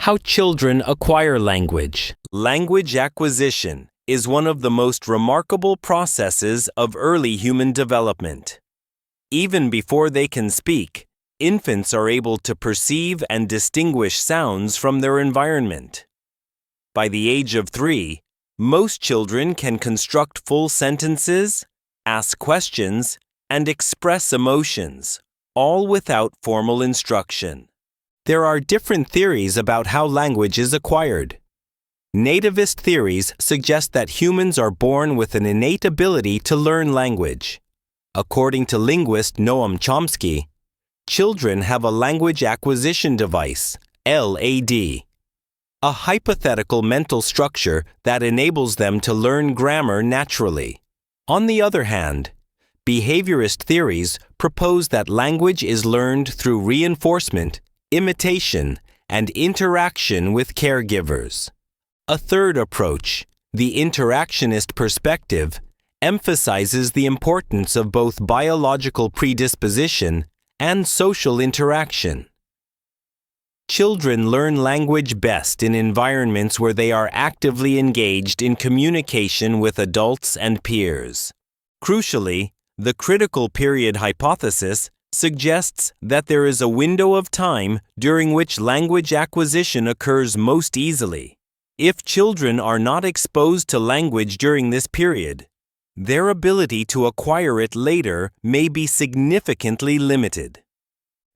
How children acquire language. Language acquisition is one of the most remarkable processes of early human development. Even before they can speak, infants are able to perceive and distinguish sounds from their environment. By the age of 3, most children can construct full sentences, ask questions, and express emotions, all without formal instruction. There are different theories about how language is acquired. Nativist theories suggest that humans are born with an innate ability to learn language. According to linguist Noam Chomsky, children have a language acquisition device, LAD, a hypothetical mental structure that enables them to learn grammar naturally. On the other hand, behaviorist theories propose that language is learned through reinforcement, imitation, and interaction with caregivers. A third approach, the interactionist perspective, emphasizes the importance of both biological predisposition and social interaction. Children learn language best in environments where they are actively engaged in communication with adults and peers. Crucially, the critical period hypothesis suggests that there is a window of time during which language acquisition occurs most easily. If children are not exposed to language during this period, their ability to acquire it later may be significantly limited.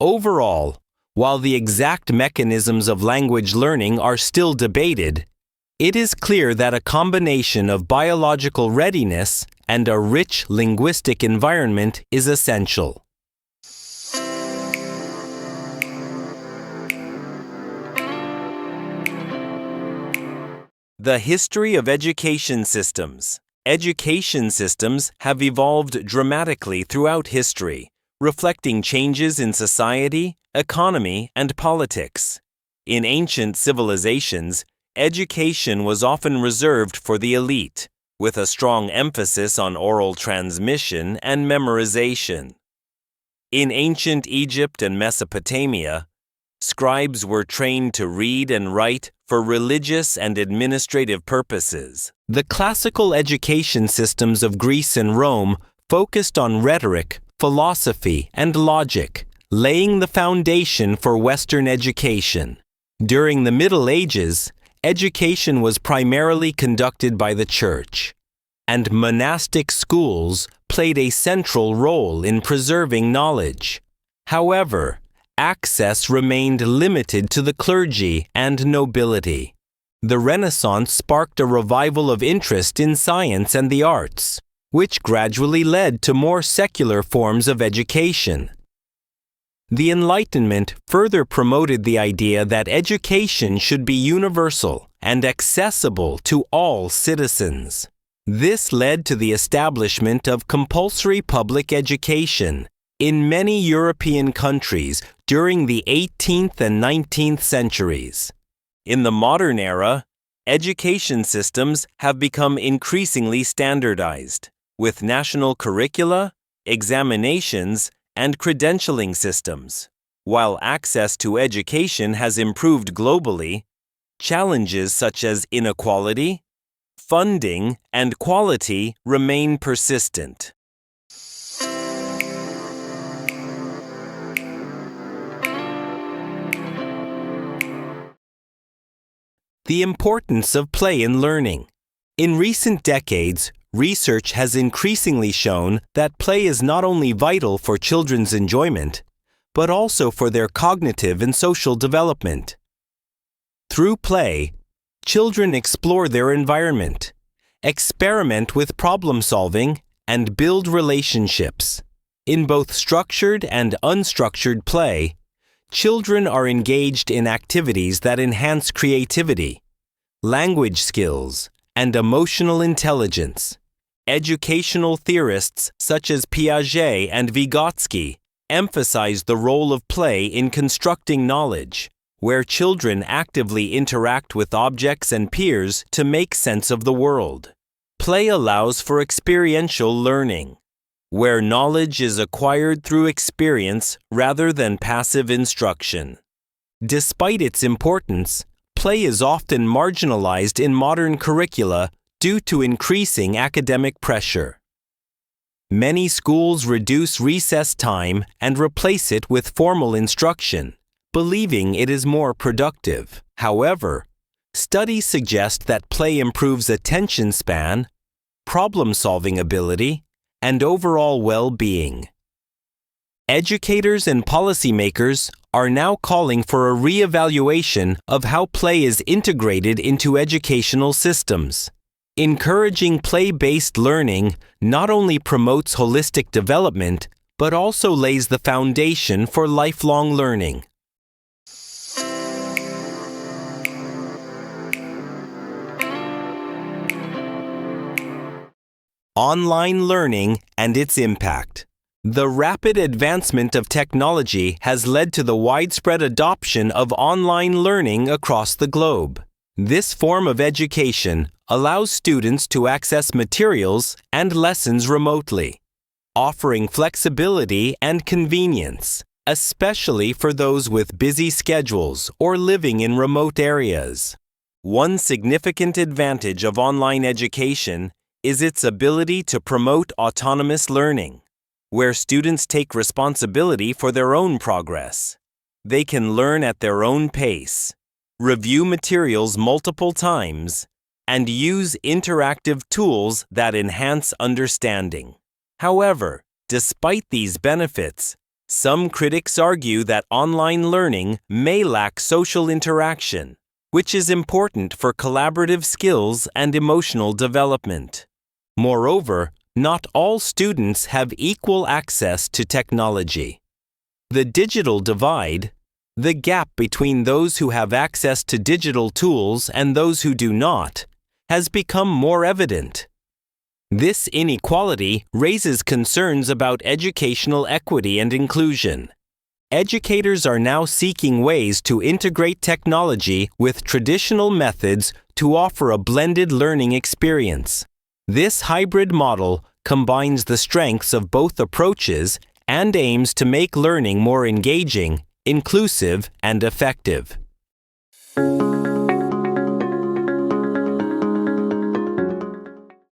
Overall, while the exact mechanisms of language learning are still debated, it is clear that a combination of biological readiness and a rich linguistic environment is essential. The history of education systems. Education systems have evolved dramatically throughout history, reflecting changes in society, economy, and politics. In ancient civilizations, education was often reserved for the elite, with a strong emphasis on oral transmission and memorization. In ancient Egypt and Mesopotamia, scribes were trained to read and write for religious and administrative purposes. The classical education systems of Greece and Rome focused on rhetoric, philosophy, and logic, laying the foundation for Western education. During the Middle Ages, education was primarily conducted by the church, and monastic schools played a central role in preserving knowledge. However, access remained limited to the clergy and nobility. The Renaissance sparked a revival of interest in science and the arts, which gradually led to more secular forms of education. The Enlightenment further promoted the idea that education should be universal and accessible to all citizens. This led to the establishment of compulsory public education in many European countries during the 18th and 19th centuries. In the modern era, education systems have become increasingly standardized, with national curricula, examinations, and credentialing systems. While access to education has improved globally, challenges such as inequality, funding, and quality remain persistent. The importance of play in learning. In recent decades, research has increasingly shown that play is not only vital for children's enjoyment, but also for their cognitive and social development. Through play, children explore their environment, experiment with problem solving, and build relationships. In both structured and unstructured play, children are engaged in activities that enhance creativity, language skills, and emotional intelligence. Educational theorists such as Piaget and Vygotsky emphasize the role of play in constructing knowledge, where children actively interact with objects and peers to make sense of the world. Play allows for experiential learning, where knowledge is acquired through experience rather than passive instruction. Despite its importance, play is often marginalized in modern curricula due to increasing academic pressure. Many schools reduce recess time and replace it with formal instruction, believing it is more productive. However, studies suggest that play improves attention span, problem-solving ability, and overall well-being. Educators and policymakers are now calling for a re-evaluation of how play is integrated into educational systems. Encouraging play-based learning not only promotes holistic development, but also lays the foundation for lifelong learning. Online learning and its impact. The rapid advancement of technology has led to the widespread adoption of online learning across the globe. This form of education allows students to access materials and lessons remotely, offering flexibility and convenience, especially for those with busy schedules or living in remote areas. One significant advantage of online education is its ability to promote autonomous learning, where students take responsibility for their own progress. They can learn at their own pace, review materials multiple times, and use interactive tools that enhance understanding. However, despite these benefits, some critics argue that online learning may lack social interaction, which is important for collaborative skills and emotional development. Moreover, not all students have equal access to technology. The digital divide, the gap between those who have access to digital tools and those who do not, has become more evident. This inequality raises concerns about educational equity and inclusion. Educators are now seeking ways to integrate technology with traditional methods to offer a blended learning experience. This hybrid model combines the strengths of both approaches and aims to make learning more engaging, inclusive, and effective.